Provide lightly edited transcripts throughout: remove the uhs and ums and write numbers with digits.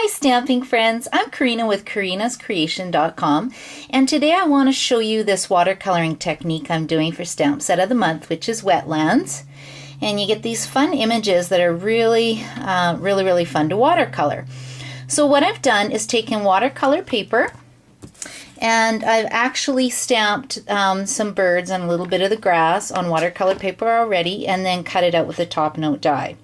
Hi stamping friends, I'm Karina with karinascreation.com, and today I want to show you this watercoloring technique I'm doing for Stamp Set of the Month, which is Wetlands. And you get these fun images that are really fun to watercolor. So what I've done is taken watercolor paper, and I've actually stamped some birds and a little bit of the grass on watercolor paper already, and then cut it out with a top note die.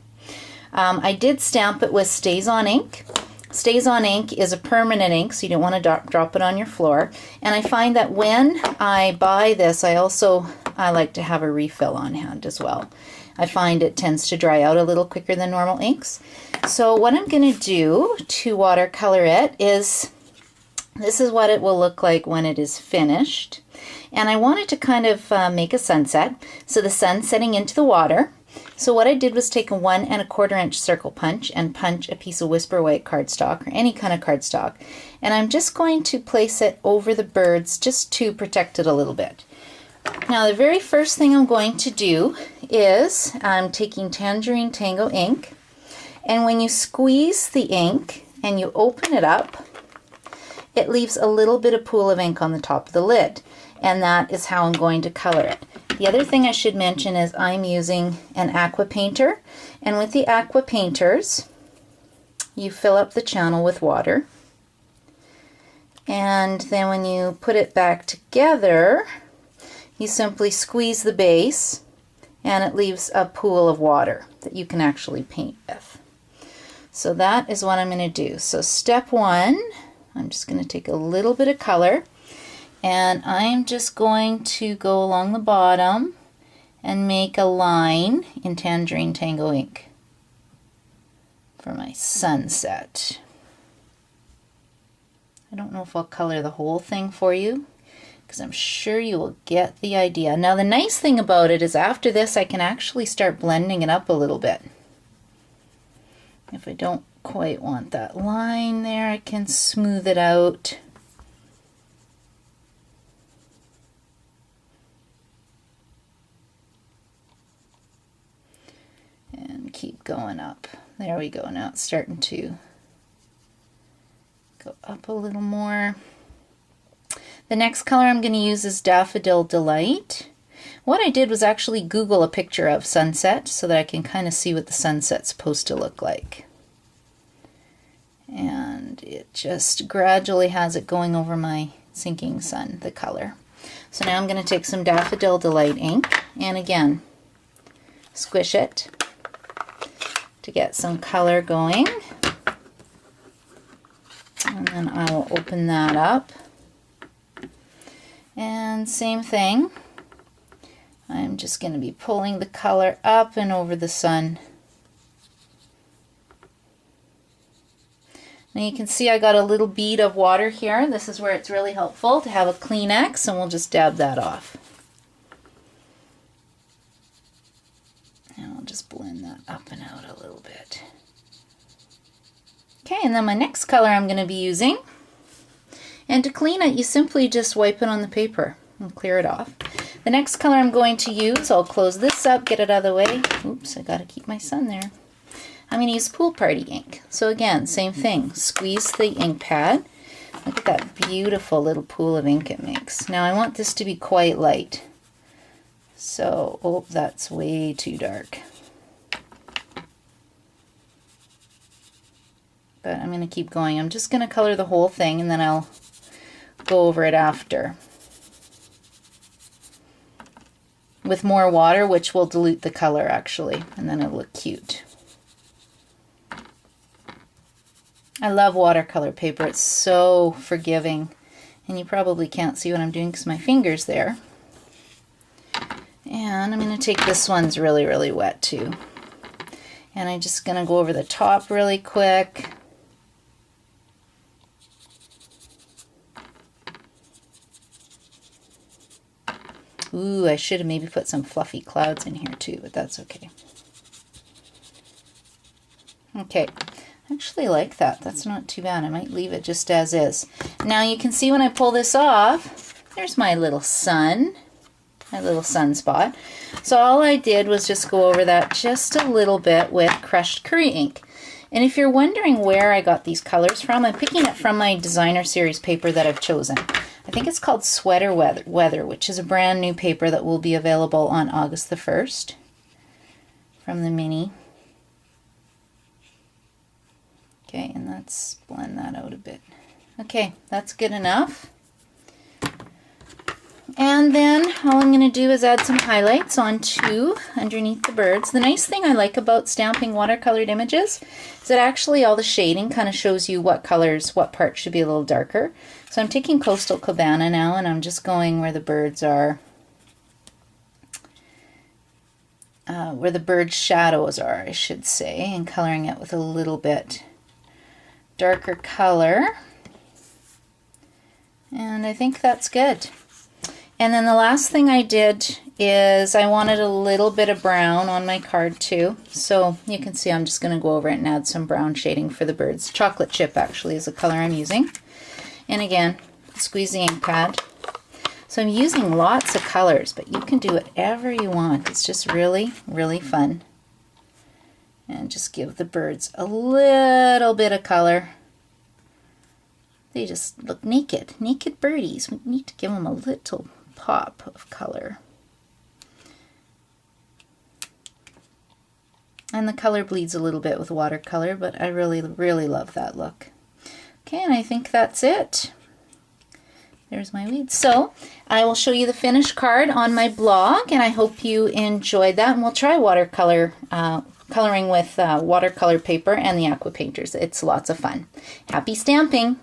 I did stamp it with StazOn ink. StazOn ink is a permanent ink, so you don't want to drop it on your floor. And I find that when I buy this, I like to have a refill on hand as well. I find it tends to dry out a little quicker than normal inks. So what I'm going to do to watercolor it is, this is what it will look like when it is finished. And I wanted to kind of make a sunset, so the sun setting into the water. So what I did was take a 1 1/4 inch circle punch and punch a piece of Whisper White cardstock, or any kind of cardstock, and I'm just going to place it over the birds just to protect it a little bit. Now the very first thing I'm going to do is I'm taking Tangerine Tango ink, and when you squeeze the ink and you open it up, it leaves a little bit of pool of ink on the top of the lid, and that is how I'm going to color it. The other thing I should mention is I'm using an aqua painter, and with the aqua painters you fill up the channel with water, and then when you put it back together you simply squeeze the base and it leaves a pool of water that you can actually paint with. So that is what I'm going to do. So step 1, I'm just going to take a little bit of color, and I'm just going to go along the bottom and make a line in Tangerine Tango ink for my sunset. I don't know if I'll color the whole thing for you, because I'm sure you will get the idea. Now the nice thing about it is after this I can actually start blending it up a little bit. If I don't quite want that line there, I can smooth it out. And keep going up. There we go. Now it's starting to go up a little more. The next color I'm going to use is Daffodil Delight. What I did was actually Google a picture of sunset so that I can kind of see what the sunset's supposed to look like. And it just gradually has it going over my sinking sun, the color. So now I'm going to take some Daffodil Delight ink, and again, squish it to get some color going. And then I will open that up. And same thing, I'm just going to be pulling the color up and over the sun. Now you can see I got a little bead of water here. This is where it's really helpful to have a Kleenex, and we'll just dab that off. And I'll just blend that up and out a little bit. Okay, and then my next color I'm going to be using, and to clean it you simply just wipe it on the paper and clear it off. The next color I'm going to use, I'll close this up, get it out of the way. Oops, I gotta keep my sun there. I'm going to use Pool Party ink. So again, same thing, squeeze the ink pad. Look at that beautiful little pool of ink it makes. Now I want this to be quite light. So, oh, that's way too dark. But I'm going to keep going. I'm just going to color the whole thing, and then I'll go over it after with more water, which will dilute the color actually, and then it'll look cute. I love watercolor paper. It's so forgiving, and you probably can't see what I'm doing because my finger's there. And I'm going to take this one's really wet too, and I'm just going to go over the top really quick. Ooh, I should have maybe put some fluffy clouds in here too, but that's okay. Okay, I actually like that. That's not too bad. I might leave it just as is. Now you can see when I pull this off, there's my little sun. My little sunspot. So all I did was just go over that just a little bit with crushed curry ink. And if you're wondering where I got these colors from, I'm picking it from my designer series paper that I've chosen. I think it's called Sweater Weather, which is a brand new paper that will be available on August the 1st from the mini. Okay, and let's blend that out a bit. Okay, that's good enough. And then all I'm going to do is add some highlights onto underneath the birds. The nice thing I like about stamping watercolored images is that actually all the shading kind of shows you what colors, what parts should be a little darker. So I'm taking Coastal Cabana now, and I'm just going where the birds are, where the bird shadows are, I should say, and coloring it with a little bit darker color. And I think that's good. And then the last thing I did is I wanted a little bit of brown on my card too. So you can see I'm just going to go over it and add some brown shading for the birds. Chocolate chip actually is the color I'm using. And again, squeeze the ink pad. So I'm using lots of colors, but you can do whatever you want. It's just really, really fun. And just give the birds a little bit of color. They just look naked. Naked birdies. We need to give them a little pop of color. And the color bleeds a little bit with watercolor, but I really, really love that look. Okay, and I think that's it. There's my weeds. So I will show you the finished card on my blog, and I hope you enjoyed that. And we'll try watercolor, coloring with watercolor paper and the aqua painters. It's lots of fun. Happy stamping!